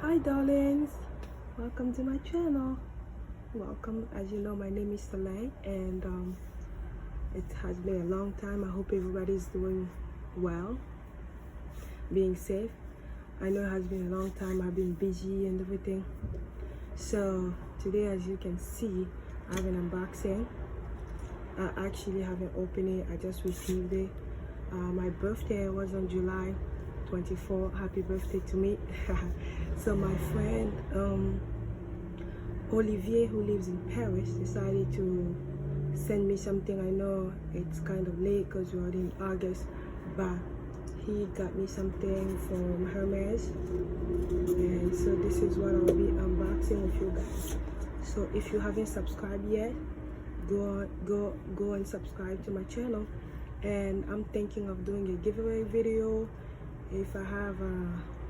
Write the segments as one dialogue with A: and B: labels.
A: Hi darlings, welcome to my channel. Welcome. As you know, my name is Soleil, and it has been a long time. I hope everybody's doing well, being safe. I know it has been a long time. I've been busy and everything. So today, as you can see, I have an unboxing. I actually haven't opened it. I just received it. My birthday was on July 24. Happy birthday to me. So my friend Olivier, who lives in Paris, decided to send me something. I know it's kind of late because we're already in August, but he got me something from Hermès, and so this is what I'll be unboxing with you guys. So if you haven't subscribed yet, go and subscribe to my channel. And I'm thinking of doing a giveaway video if I have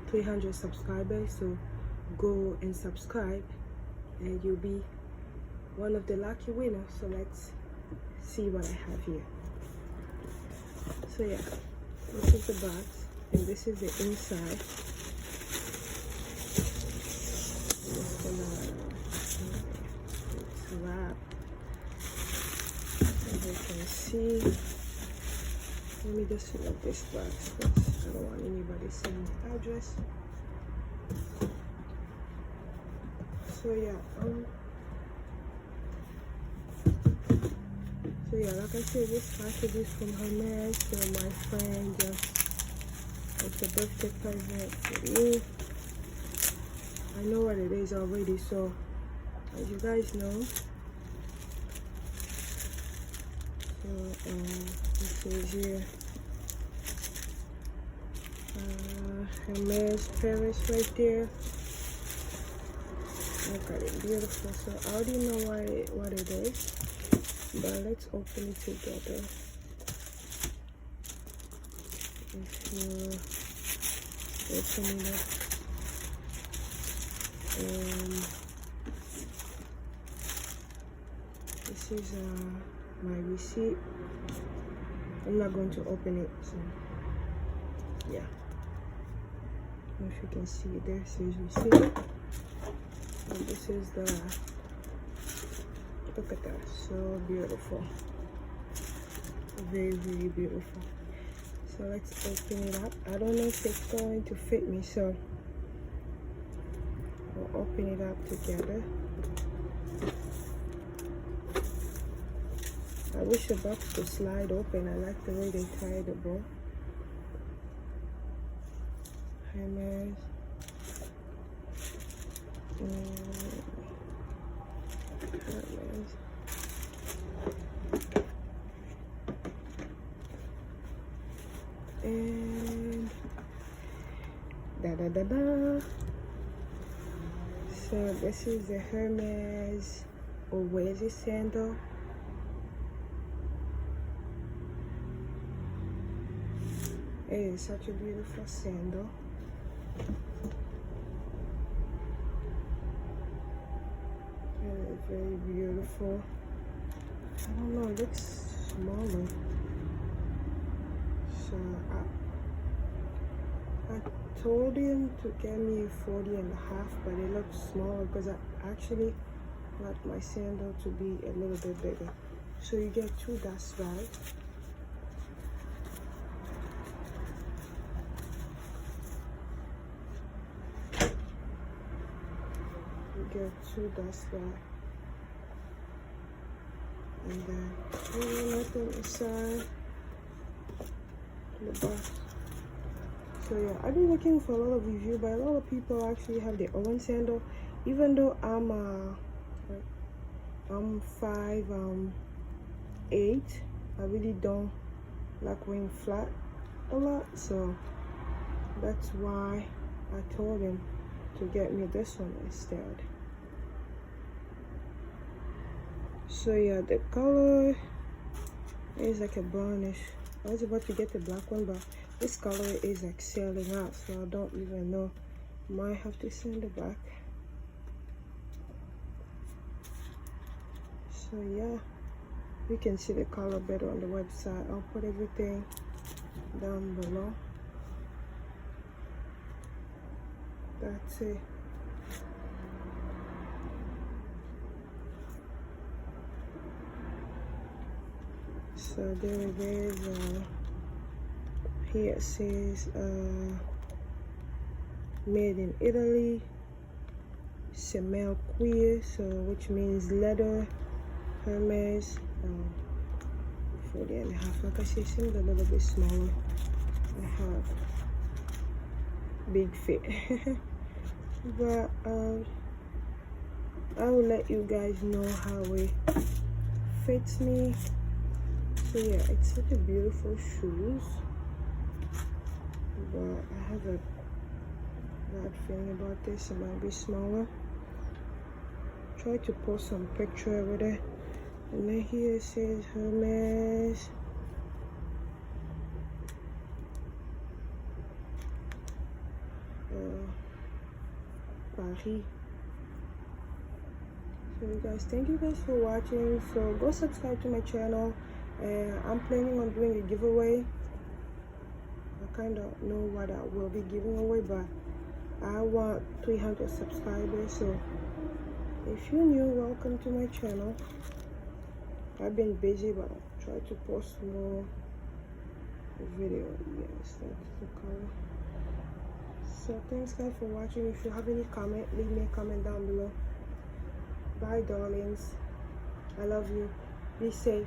A: 300 subscribers, so go and subscribe and you'll be one of the lucky winners. So let's see what I have here. So yeah, this is the box and this is the inside. Just gonna it's wrapped, as you can see. Let me just fill up this box because I don't want anybody seeing the address. So yeah, like I said, this package is from Hermès. So my friend just, it's a birthday present for me. I know what it is already, so as you guys know, so this is here, Hermès Paris right there. Look at it, beautiful. So I already know what it is, but let's open it together. If you open it up, and this is my receipt. I'm not going to open it, so yeah. I don't know if you can see it there. Says receipt. And this is the, look at that, so beautiful, very beautiful. So let's open it up. I don't know if it's going to fit me, so we'll open it up together. I wish the box could slide open. I like the way they tied the bow. Hermès. And da. So this is the Hermès Oasis sandal. It is such a beautiful sandal. Very beautiful. I don't know, it looks smaller. So I told him to get me 40 and a half, but it looks smaller because I actually like my sandal to be a little bit bigger. So you get two dust bags. You get two dust bags. And then nothing inside the box. So yeah, I've been looking for a lot of reviews, but a lot of people actually have their own sandal. Even though I'm 5'8", I really don't like wearing flat a lot, so that's why I told him to get me this one instead. So yeah, the color is like a brownish. I was about to get the black one, but this color is like selling out, so I don't even know. Might have to send it back. So yeah, you can see the color better on the website. I'll put everything down below. That's it. So there it is. Here it says made in Italy, Semel Queer, so which means leather, Hermes. 40.5. Like I said, seems a little bit smaller. I have big fit. But I will let you guys know how it fits me. So yeah, it's such a beautiful shoes, but I have a bad feeling about this. It might be smaller. Try to post some picture with it. And then here it says Hermes. Paris. So you guys, thank you guys for watching. So go subscribe to my channel, and I'm planning on doing a giveaway. I kind of know what I will be giving away, but I want 300 subscribers. So if you're new, welcome to my channel. I've been busy, but I try to post more video. Yes, that's the color. So thanks guys for watching. If you have any comment, leave me a comment down below. Bye darlings, I love you. Be safe.